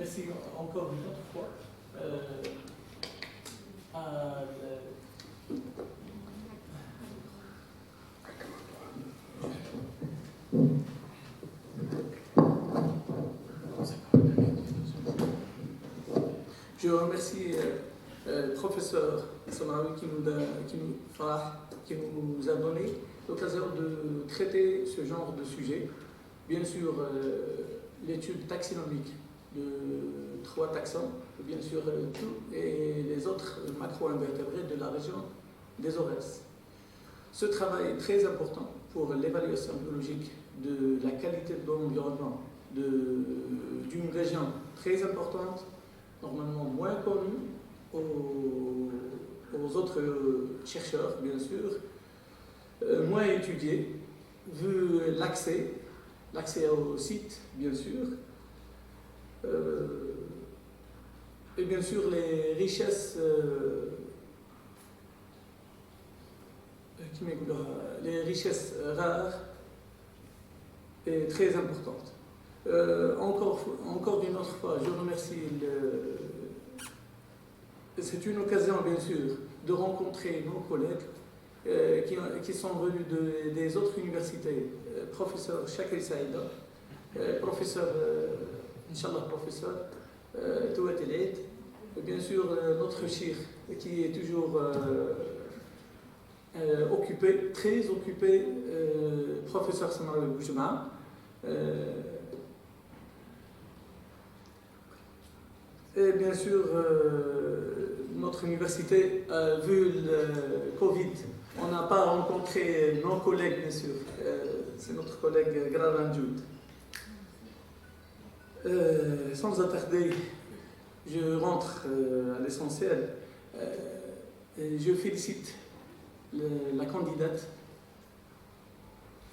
merci encore une autre fois. Je remercie le professeur Samawi qui nous a donné l'occasion de traiter ce genre de sujet. Bien sûr, l'étude taxonomique de 3 taxons, bien sûr, et les autres macro-invertébrés de la région des Aurès. Ce travail est très important pour l'évaluation biologique de la qualité de l'environnement d'une région très importante, normalement moins connue aux autres chercheurs, bien sûr, moins étudiée, vu l'accès au site, bien sûr, et bien sûr les richesses, rares et très importantes. Encore une autre fois, je remercie c'est une occasion, bien sûr, de rencontrer nos collègues qui sont venus des autres universités, professeur Shakir Saïda, professeur, Inch'Allah, professeur Touat El Eid, bien sûr notre chir qui est toujours occupé, très occupé, professeur Samawi Boujma. Et bien sûr, notre université, vu le Covid, on n'a pas rencontré nos collègues, bien sûr. C'est notre collègue Gravan Joud. Sans attarder, je rentre à l'essentiel. Je félicite la candidate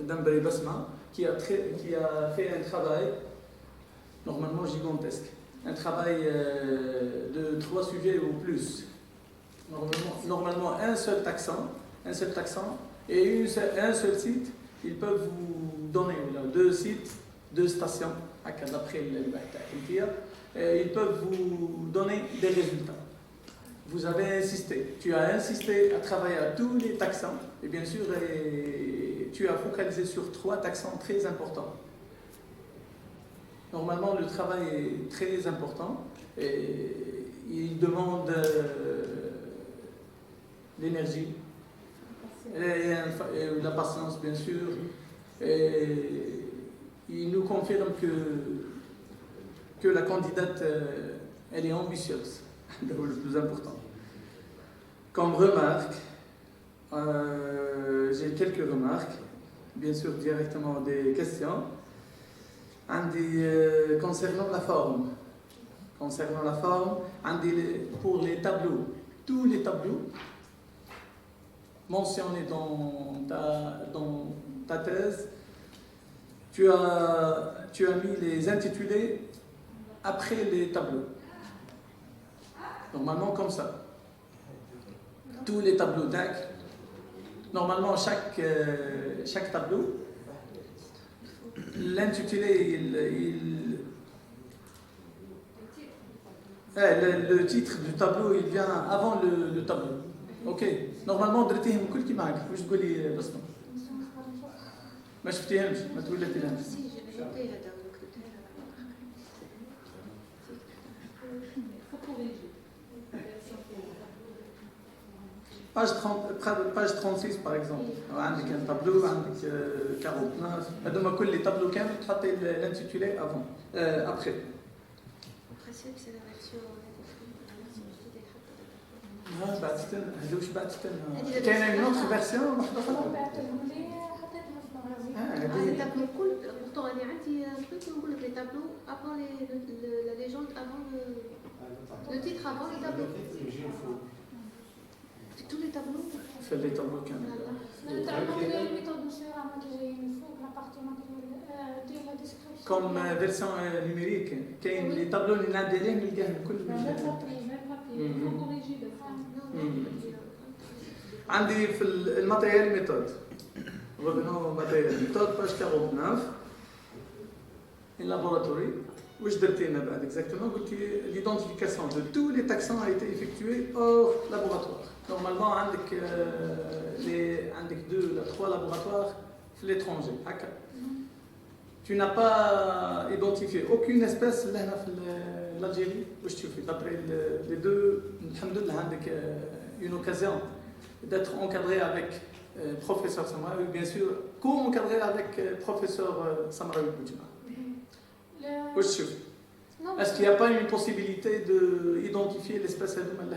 Dambari Basma qui a fait un travail normalement gigantesque. Un travail de 3 sujets ou plus. Normalement un seul taxon et un seul site, ils peuvent vous donner 2 sites, 2 stations, d'après ils peuvent vous donner des résultats. Vous avez insisté, tu as insisté à travailler à tous les taxons, et bien sûr, tu as focalisé sur 3 taxons très importants. Normalement, le travail est très important et il demande l'énergie et la patience, bien sûr. Et il nous confirme que la candidate, elle est ambitieuse, le plus important. Comme remarque, j'ai quelques remarques, bien sûr directement des questions. Concernant la forme, pour les tableaux, tous les tableaux mentionnés dans ta thèse, tu as mis les intitulés après les tableaux. Normalement comme ça. Tous les tableaux DAC, normalement chaque tableau, l'intitulé, le titre du tableau, il vient avant le tableau. Ok. Normalement درتيهم كل كي معك واش تقولي بسمه ما شفتيهمش ما تولتيهمش page 36 par exemple عندك un tableau عندك 49 هذوما كل les tableaux كامل تحطي l'intitulé avant après c'est la version بعد استنى هذوش بعد استنى كاينه نوت فيرسيون واحده اخرى بعثهم لي حطيتها في المغربي هذاك الكل بورتو انا عندي نقول لك لي تابلو ابون لا ليجوند ابون لو تيتر ابون لي تابلو tous les tableaux في لي تابلو كامل comme version numérique كاين لي تابلو اللي نعدليه نلقاه الكل عندي في الماتيريال ميثود revenons au matériel méthode page 49 in laboratory Exactement, l'identification de tous les taxons a été effectuée hors laboratoire. Normalement, avec 2 ou 3 laboratoires à l'étranger. Tu n'as pas identifié aucune espèce là en Algérie. D'après les deux, alhamdoulilah, avec une occasion d'être encadré avec professeur Samraoui, bien sûr, co-encadré avec professeur Samraoui Boudjima. Est-ce qu'il n'y a pas une possibilité d'identifier l'espèce de là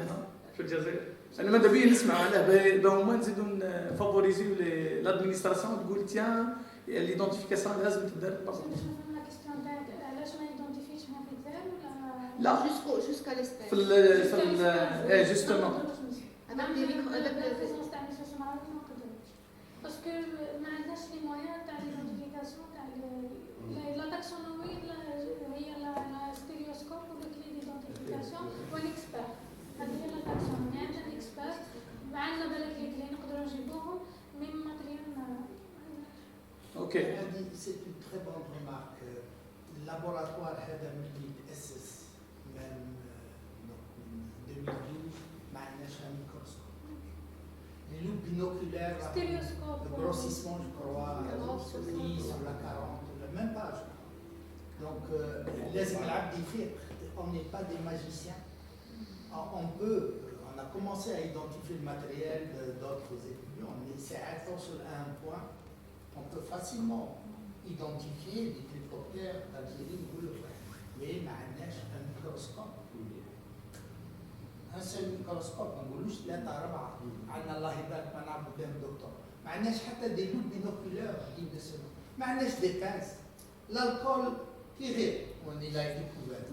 في الجزائر؟ أنا ماذا بيا نسمع عليه دون ما نزيدوا نفافوريزيو l'administration تقول tiens l'identification لازم تدار. لا jusqu'à l'espèce. Justement. Parce que ما عندناش les moyens تاع l'identification تاع la taxonomie هي la stéréoscope ou le clé d'identification والexpert. هذه هي la taxonomie. عندنا l'expert عندنا بالك لي كلي نقدروا نجيبوهم من ماتريال. Ok. C'est une très bonne remarque. Le laboratoire هذا ملي تأسس من 2012 ما عندناش ميكروسكوب. Les loups binoculaires, le grossissement, je crois, 10 ou la 40, même pas, je crois. Donc, on n'est pas des magiciens. On a commencé à identifier le matériel d'autres étudiants, mais c'est attention à un point, on peut facilement identifier les hélicoptères d'Algérie ou le frère. Mais il y a un microscope. Un seul microscope, on ne peut pas avoir عندنا الله يبارك ما نعرف قدام الدكتور ما عندناش حتى دي لوب بينوكولير ما عندناش دي بانس l'alcool qui غير on il a découvert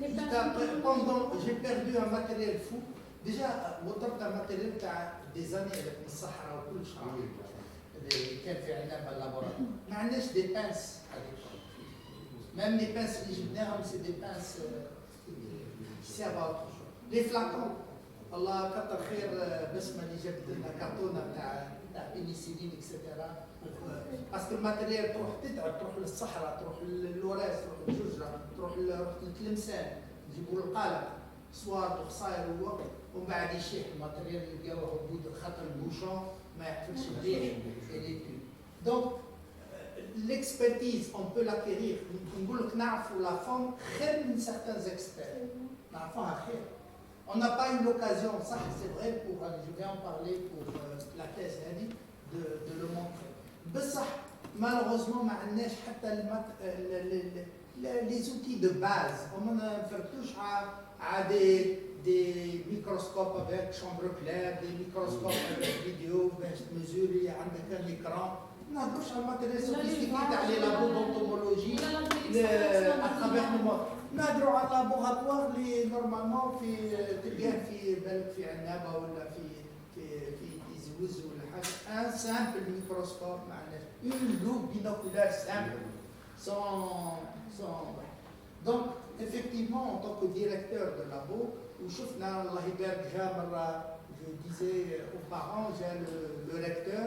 pendant j'ai perdu un matériel fou déjà وطرت un matériel تاع des années avec الصحراء وكل شيء اللي كان في عندنا باللابوراتوار ما عندناش دي بانس même les pinces اللي جبناهم c'est des pinces qui servent à autre chose les flacons الله كتر خير بسمه اللي جابت لنا كرتونه تاع بينيسيلين اكسترا باسكو الماتريال تروح تتعب تروح للصحراء تروح للوراس تروح للجوجره تروح لتلمسان نجيبوا القالق صوار وخصاير ومن بعد يشيح الماتريال اللي لقاوه بود خاطر البوشون ما يحفظش مليح دونك l'expertise on peut l'acquérir نقول لك نعرفوا لا فون خير من certains experts نعرفوها خير. On n'a pas eu l'occasion, ça c'est vrai, je vais en parler pour la thèse de le montrer. Malheureusement, les outils de base, on a fait touche à des microscopes avec chambre claire, des microscopes avec vidéo, mesurer, avec un écran. On a touché à un matériel sophistiqué dans les labos d'entomologie à travers le monde. نقدروا على اللابوغاتوار اللي نورمالمون تلقاه في بالك في عنابه ولا في تيزوز ولا حاجه ان سامبل ميكروسكوب معناها اون لوب بينوكولار سامبل سون دونك effectivement en tant que directeur de labo وشفنا الله يبارك جا مره je disais aux parents جا le recteur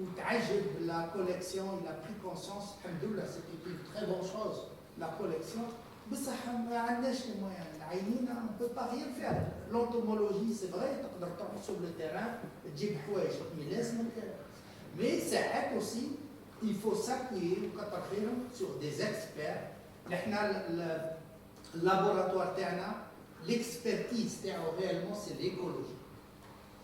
وتعجب la collection il a pris conscience الحمد لله c'était une très bonne chose la collection. بصح ما عندناش لي مويان العينين on peut pas rien faire l'entomologie c'est vrai تقدر تروح sur le terrain تجيب حوايج mais لازمك mais ساعات aussi il faut s'appuyer وكتر خيرهم sur des experts نحنا اللابوراتوار تاعنا l'expertise تاعو réellement c'est l'écologie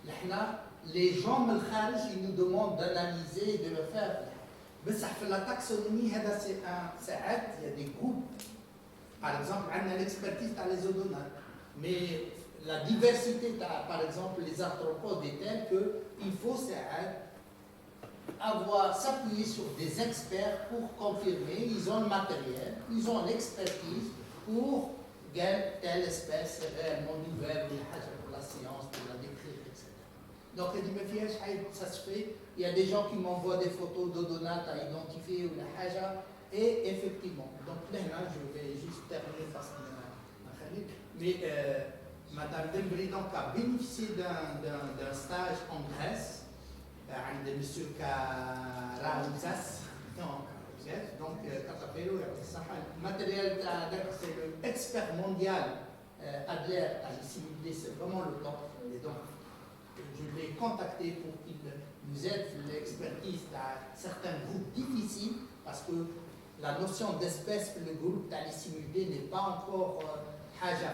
نحنا les gens من الخارج ils nous demandent d'analyser de le faire بصح في la taxonomie هذا c'est un ساعات il y a des groupes. Par exemple, on a l'expertise dans les odonates, mais la diversité, par exemple, les arthropodes est telle qu'il faut s'appuyer sur des experts pour confirmer, ils ont le matériel, ils ont l'expertise pour telle espèce est réellement nouvelle pour la science, pour la décrire, etc. Donc, ça se fait. Il y a des gens qui m'envoient des photos d'odonates à identifier ou la haja. Et effectivement, donc là, je vais juste terminer parce que mais Madame Dembry donc a bénéficié d'un stage en Grèce, de M. Karaouzas, Donc, le matériel c'est l'expert mondial Adler à l'ICIMUD, c'est vraiment le top. Et donc, je l'ai contacté pour qu'il nous aide l'expertise dans certains groupes difficiles, parce que la notion d'espèce pour le groupe d'ICIMUD n'est pas encore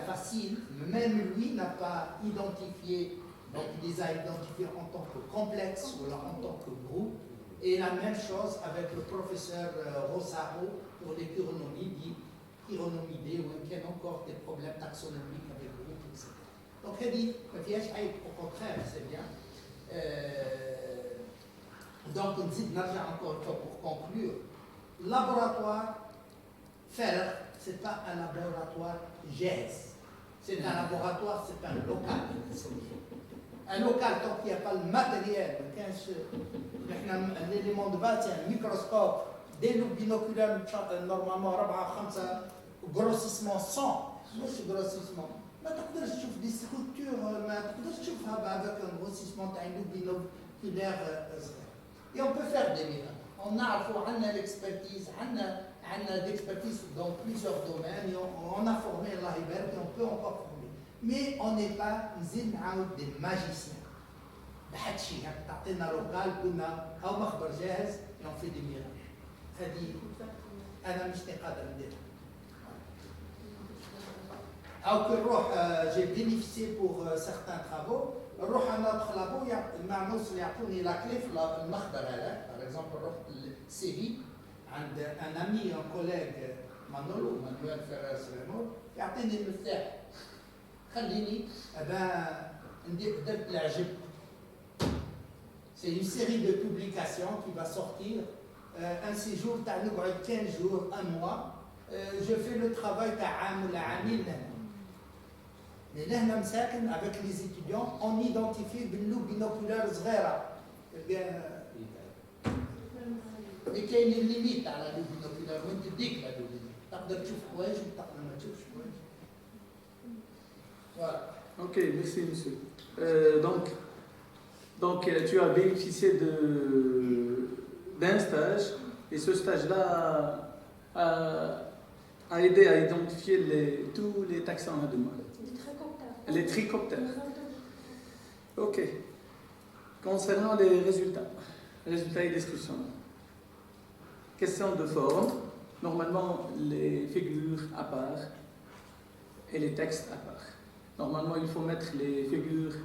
facile. Même lui n'a pas identifié, donc il les a identifiés en tant que complexes ou en tant que groupe. Et la même chose avec le professeur Rossaro pour les chironomides, où il y a encore des problèmes taxonomiques avec le groupe, etc. Donc, il dit, au contraire, c'est bien. Donc, on dit, encore une fois pour conclure, laboratoire, faire, ce n'est pas un laboratoire GES. C'est un laboratoire, c'est un local. Un local, tant qu'il n'y a pas le matériel, l'élément de base, c'est un microscope, des loups binoculaires, normalement, 4-5, grossissement 100, مش grossissement. ما تقدرش تشوف دي ستركتور، ما تقدرش تشوفها avec un grossissement تاع loup binoculaire صغير. Et on peut faire des miracles. On a l'expertise, on a l'expertise dans plusieurs domaines, et on a formé Allah Ibarak, et on peut encore former. Mais on n'est pas des magiciens. بحد شيء تعطينا لوكال قلنا هاو مخبر جاهز et on fait des miracles. هذه أنا مش قادر نديرها. أو كنروح j'ai bénéficié pour certains travaux. نروح أنا أدخل لابو مع نوصل يعطوني لا كلي في المخبر هذا. Par exemple نروح لسيري عند un ami un collègue Manuel Ferrer Serrano يعطيني المفتاح. خليني درت العجب. C'est une série de publications qui va sortir. Un séjour, tu as 15 jours, un mois. Je fais le travail de Amil. Mais là, avec les étudiants, on identifie des loups binoculaires zghera. Mais il y a une limite à la loup binoculaire. On te dit que la loup binoculaire. Tu peux voir quoi, tu peux pas voir. Voilà. Ok, merci monsieur. Donc, tu as bénéficié d'un stage, et ce stage-là a aidé à identifier tous les taxons à demande. Les trichoptères. Ok. Concernant les résultats et descriptions. Question de forme. Normalement, les figures à part et les textes à part. Normalement, il faut mettre les figures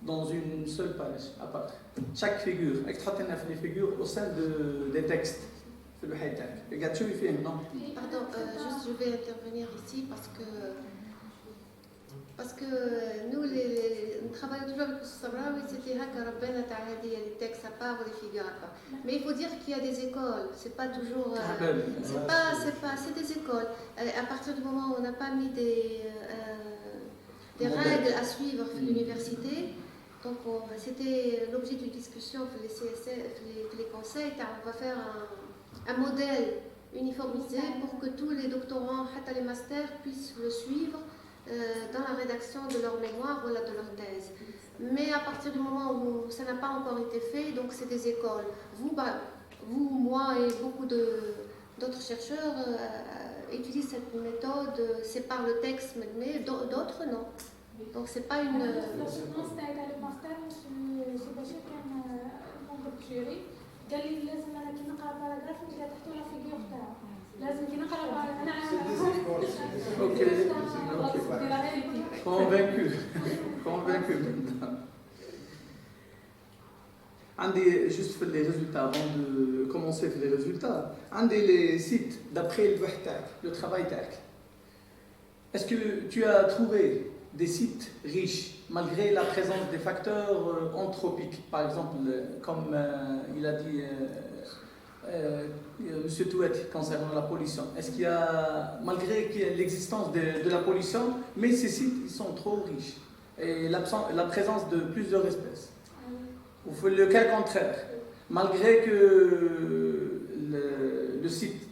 dans une seule page à part. Chaque figure, les figures au sein des textes. Pardon, juste je vais intervenir ici parce que nous, nous travaillons toujours avec le Sabraoui, c'était les textes à part ou les figures à part. Mais il faut dire qu'il y a des écoles, c'est pas toujours. C'est des écoles. À partir du moment où on n'a pas mis des règles à suivre à l'université, donc c'était l'objet d'une discussion pour les CSF, les conseils, on va faire un modèle uniformisé pour que tous les doctorants, les masters, puissent le suivre dans la rédaction de leur mémoire ou de leur thèse. Mais à partir du moment où ça n'a pas encore été fait, donc c'est des écoles. Vous, moi et beaucoup d'autres chercheurs utilisent cette méthode, séparent le texte, mais d'autres non. Donc c'est pas une... قال لي لازم انا كي نقرا باراجراف ندير تحته لا فيغور تاعو لازم كي نقرا انا Convaincu maintenant. عندي juste les résultats avant de commencer les résultats. عندي les sites d'après le travail تاعك. Est-ce que tu as trouvé des sites riches malgré la présence des facteurs anthropiques, par exemple, comme il a dit M. Touet concernant la pollution. Est-ce qu'il y a, malgré l'existence de la pollution, mais ces sites ils sont trop riches et la présence de plusieurs espèces. Ou le cas contraire, malgré que le site,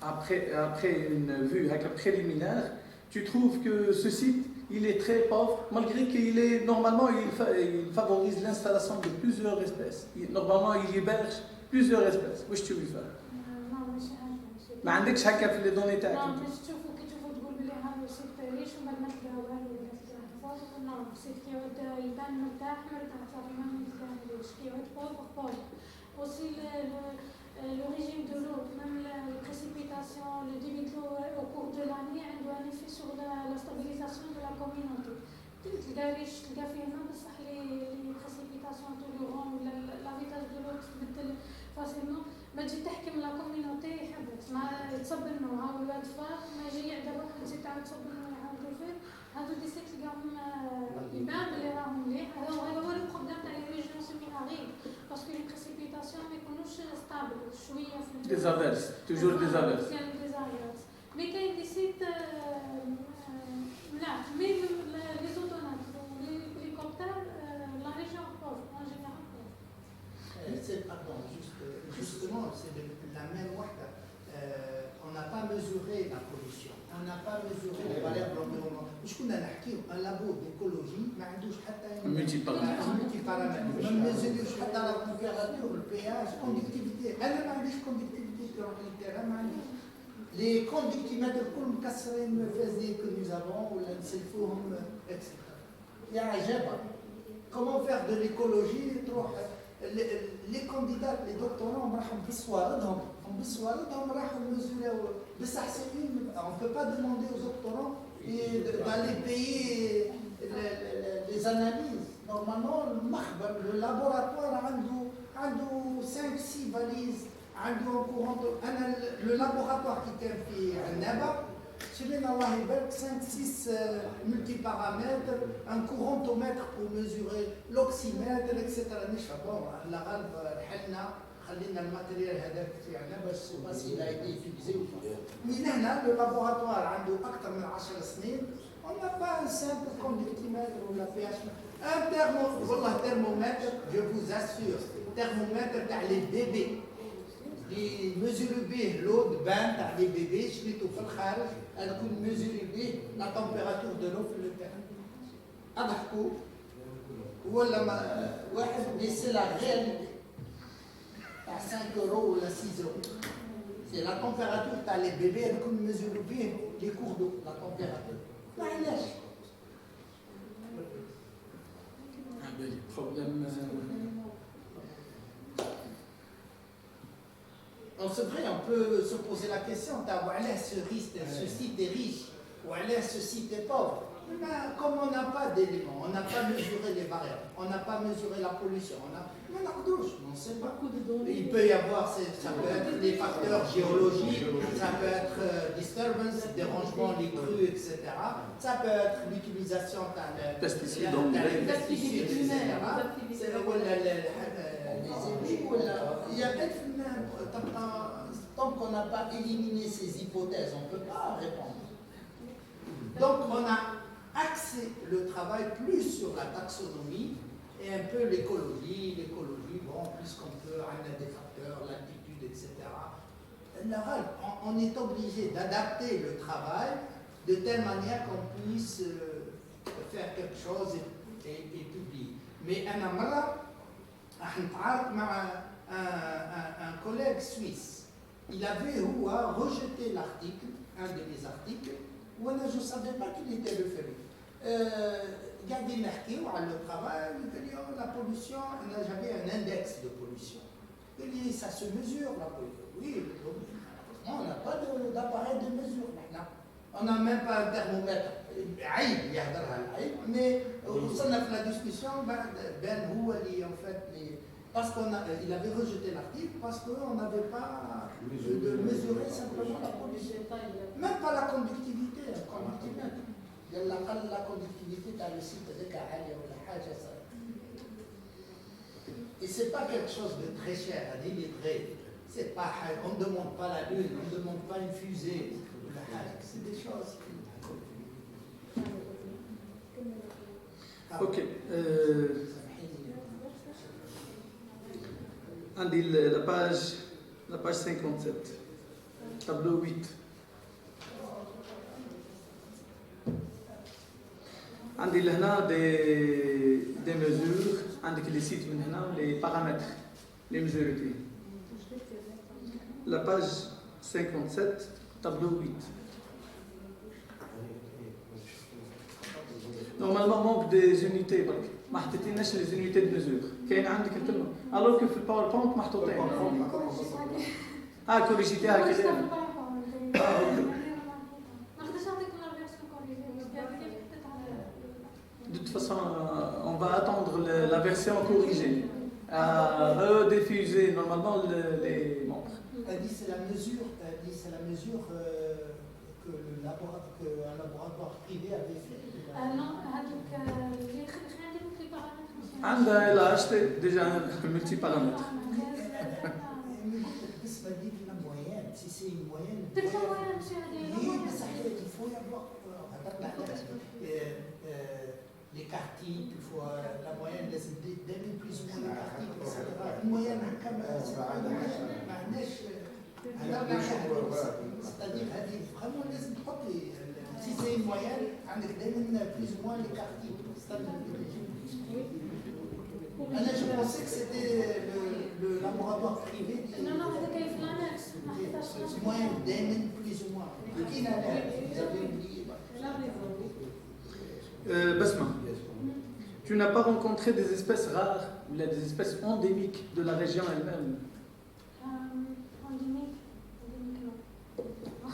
après une vue préliminaire, tu trouves que ce site il est très pauvre, malgré qu'il est normalement il favorise l'installation de plusieurs espèces. Normalement, il héberge plusieurs espèces. Qu'est-ce que tu veux faire? ما عندكش هكا في لي دوني تاعك نعم انت؟ باش تشوفوا كي تشوفوا تقول بلي هذا سيت ريش ومن بعد ما تلقاو هذا فوق نعم سيت كي يعود يبان مرتاح صافي ما نتلاقاوش كي يعود بوفر aussi le régime de l'eau, même les précipitations, le débit de l'eau au cours de l'année a un effet sur la stabilisation de la communauté. تلقى ريش تلقى فيه ما بصح لي بريسيبيتاسيون تولورون ولا لا فيتاج دو لو تبدل فاسيلمون ما تجي تحكم لا كوميونيتي يحبس ما تصب النوع هاو الواد فاق ما يجي يعدل روحك تزيد تعاود تصب النوع يعاود يفيد هادو دي سيت تلقاهم يبان بلي راهم مليح هذا هو البروبليم تاع لي ريجيون سيمي اريد باسكو لي بريسيبيتاسيون ما يكونوش ستابل شويه في ديزافيرس توجور ديزافيرس يعني ديزافيرس مي كاين دي سيت ملاح مي لي زوتونات ولي هليكوبتر لا ريجيون pauvre en général Pardon, justement, c'est la même wahda. On n'a pas mesuré la pollution, on n'a pas mesuré les valeurs de l'environnement. Je connais un labo d'écologie, mais il n'y a pas multiparamètres. On ne mesure pas la température, le pH, conductivité. Elle n'a pas de conductivité sur le terrain. Les conductimètres comme Kasserine, Fezé que nous avons, ou l'Anselfoum, etc. Il y a un jab. Comment faire de l'écologie? Les candidats, les doctorants, on ne peut pas demander aux doctorants d'aller payer les analyses. Normalement, le laboratoire a 5-6 valises, le laboratoire qui fait un NABA, 5-6 multiparamètres, un courantomètre pour mesurer l'oxymètre, etc. خلينا الماتريال هذاك تاعنا باش يلا يدي utilisé ou pas. من هنا le laboratoire عنده أكثر من 10 سنين on n'a pas un simple conductimètre ou la pH. Un thermomètre, je vous assure, thermomètre تاع les bébés. اللي mesurent به l'eau de bain تاع les bébés شريته في الخارج تكون mesurent به la température de l'eau في le terrain. أضحكوا ولا واحد c'est la réalité. À 5 euros ou à 6 euros. C'est la température, tu as les bébés, elles peuvent mesurer bien les cours d'eau, la température. problème. C'est vrai, on peut se poser la question, ce site est riche, ou ce site est pauvre. Mais comme on n'a pas d'éléments, on n'a pas mesuré les variables, on n'a pas mesuré la pollution, on ne sait pas. Il peut y avoir, ça peut être des facteurs géologiques, ça peut être disturbance, dérangement, les crues, etc. Ça peut être l'utilisation des pesticides, etc. Il y a tant qu'on n'a pas éliminé ces hypothèses, on ne peut pas répondre. Donc on a axé le travail plus sur la taxonomie et un peu l'écologie, bon, puisqu'on peut, on a des facteurs, l'altitude, etc. On est obligé d'adapter le travail de telle manière qu'on puisse faire quelque chose et publier. Mais un collègue suisse, il avait rejeté l'article, un de mes articles, où je ne savais pas qu'il était le fait. Gardez marqué le travail, la pollution, j'avais un index de pollution. Ça se mesure la pollution. Oui, on n'a pas d'appareil de mesure maintenant. On n'a même pas un thermomètre. Mais on a fait la discussion, en fait, parce qu'il avait rejeté l'article parce qu'on n'avait pas de mesurer simplement la pollution. Même pas la conductivité. La conductivité dans le site de Kahali ou la Haja. Et ce n'est pas quelque chose de très cher à délivrer. On ne demande pas la lune, on ne demande pas une fusée. C'est des choses qui... Ok. La page 57, tableau 8. عندي لهنا des mesures, عندك les sites من هنا les paramètres, les mesures. La page 57, tableau 8. Normalement, manque des unités. ما حطيتيناش les unités de mesure. كاين عندك الكلمة. Alors que في الباوربوينت محطوطين. كوريجيتيها كده. De toute façon, on va attendre la version corrigée. À rediffuser normalement les membres. Elle dit c'est la mesure, que un laboratoire privé avait fait. Non, خلينا نقول لك بارامتر. عندها elle a acheté déjà un multiparamètre. بالنسبة لي la moyenne, si c'est une moyenne. تلك الموية ماشي هذه. Oui, صحيح, il faut y avoir les quartiles, il faut la moyenne لازم دائما plus ou moins les quartiles, etc. Une moyenne هكا ما عندناش. C'est-à-dire هذه vraiment لازم تحط لي si c'est une moyenne عندك دائما plus ou moins les quartiles. Je pensais que c'était le laboratoire privé. Non, هذا كاين في الانكس. C'est moyen d'aimer plus ou moins. Qui n'a pas? Vous avez oublié. Basma, tu n'as pas rencontré des espèces rares ou des espèces endémiques de la région elle-même? Endémique non.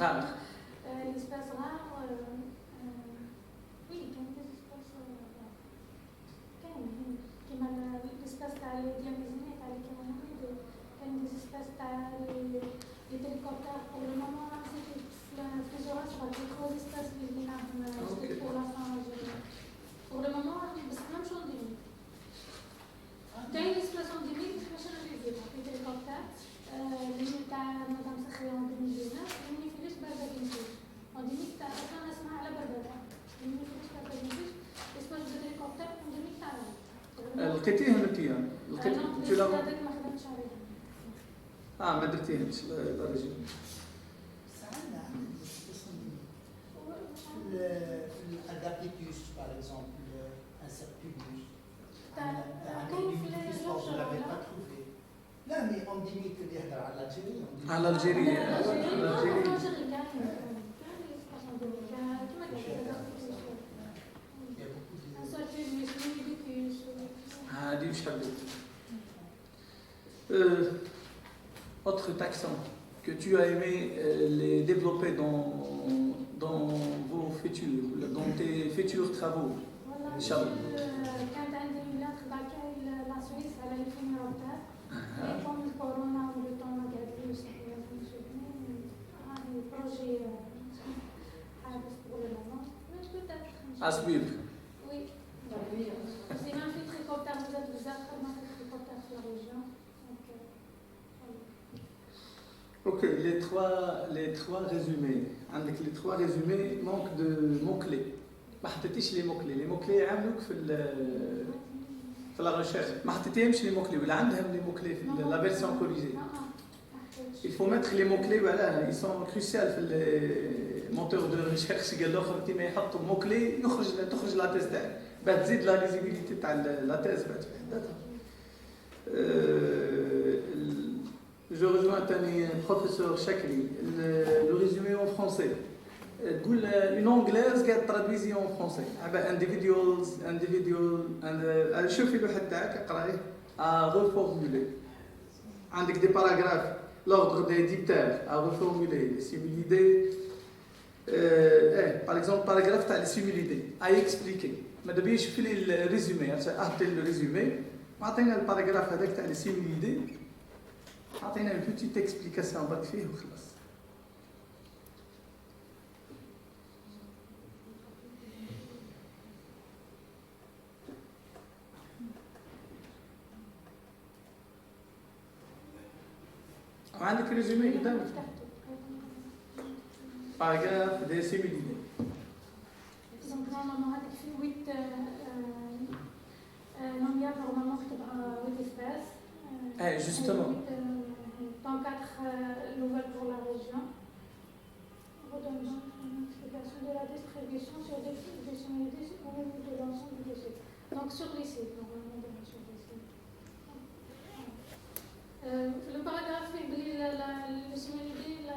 Rares. Les espèces rares, oui, il y a des espèces rares. كاين l'espèce تاع الدياميزيني تاع اللي كاين هنا كاين des espèces تاع les télécoptères pour le moment là c'est في زورات صغار trop d'espèces اللي نعرفهم pour l'instant pour le moment بس ما مش endémique. كاين espèces endémiques باش نجيبها في télécoptères اللي تاع مدام سخية en 2019 اللي فيش برداكينفيش endémique تاع اصلا نسمع على برداكا اللي فيش برداكينفيش espèce de télécoptère endémique تاع لقيتيهم انت يعني؟ لا ما خدمتش عليها. ما درتيهمش لا رجل. سألنا عن l'Agapicus par exemple, Insectulus. Vous ne l'avez pas trouvé. لا mais endémique اللي يهدر على الجزائر. على الجزائر. Autre taxon que tu as aimé les développer dans vos futurs, dans tes futurs travaux. كانت عندي ولاد خداكا لا سويس على الفيميروبتر كون الكورونا وليتون ما قعدوش هذا بروجي حابس pour le moment mais peut-être À suivre. oui c'est même في تريكوبتر بزاف خدمة في تريكوبتر في الريجيون Ok, les trois résumés. Avec les trois résumés, manque de mots-clés. ما حطيتيش لي موكلي، لي موكلي يعاونوك في لا ريشيرش، ما حطيتيهمش لي موكلي ولا عندهم لي موكلي في لا فيرسيون كوريجي. Il faut mettre les mots-clés, voilà, ils sont cruciaux في les moteurs de recherche. قال الاخر كيما يحطوا موكلي تخرج لا تيز تاعك، بعد تزيد لا ليزيبيليتي تاع لا تيز بعد في حداتها. Je rejoins Tani, professeur Chakri, le résumé en français. Une anglaise qui a traduit en français. Individual, شوفي الواحد تاعك اقراه à reformuler. عندك des paragraphes, l'ordre des diptères à reformuler, les similidés. Par exemple, paragraphe تاع les similidés à expliquer. ما دابا شوفي لي الريزومي، اعطي الريزومي، عطينا الباراغراف هذاك تاع les similidés. عطينا une petite explication برك فيه وخلاص. عندك ريزومي قدامك. باراغراف دي سيميليدي. دونك نورمالمون هذاك فيه 8 نوميات نورمالمون تبع 8 espèces. Justement. Dans 4 nouvelles pour la région. Redonnant une explication de la distribution sur des similitudes au niveau de l'ensemble des sites. Donc sur les sites, normalement sur les sites. Le paragraphe, les similitudes,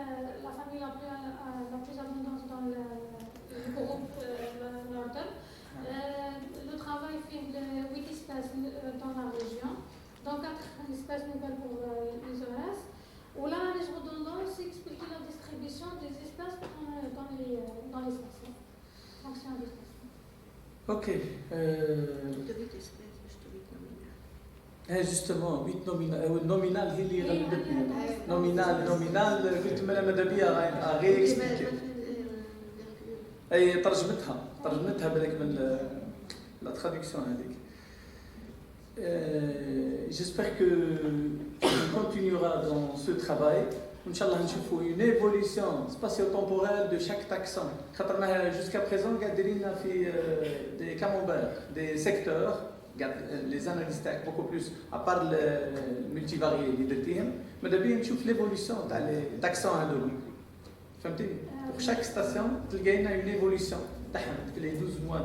Ok. Justement, 8 nominal هي اللي غلبتني. نومينال قلت لها ماذا بيا غير اكسبليكي. اي ترجمتها بالك من لا traduction هذيك. J'espère que on continuera dans ce travail. Inch'Allah, nous une évolution spatio-temporelle de chaque taxon. Jusqu'à présent, on a des camemberts, des secteurs, les analystes beaucoup plus, à part le multivarié, mais depuis, on voit l'évolution des taxons à l'eau. Pour chaque station, il y a une évolution. Les 12 mois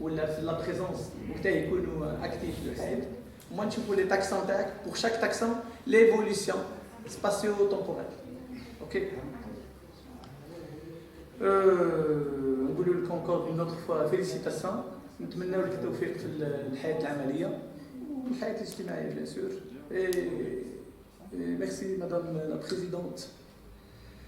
ou la présence, où tu es actif. Moi, je vois les taxons, pour chaque taxon, l'évolution spatio-temporelle. Ok. نقول لكم encore une autre fois félicitations. نتمنى لك التوفيق في الحياة العملية والحياة الاجتماعية bien sûr. Et merci Madame la Présidente.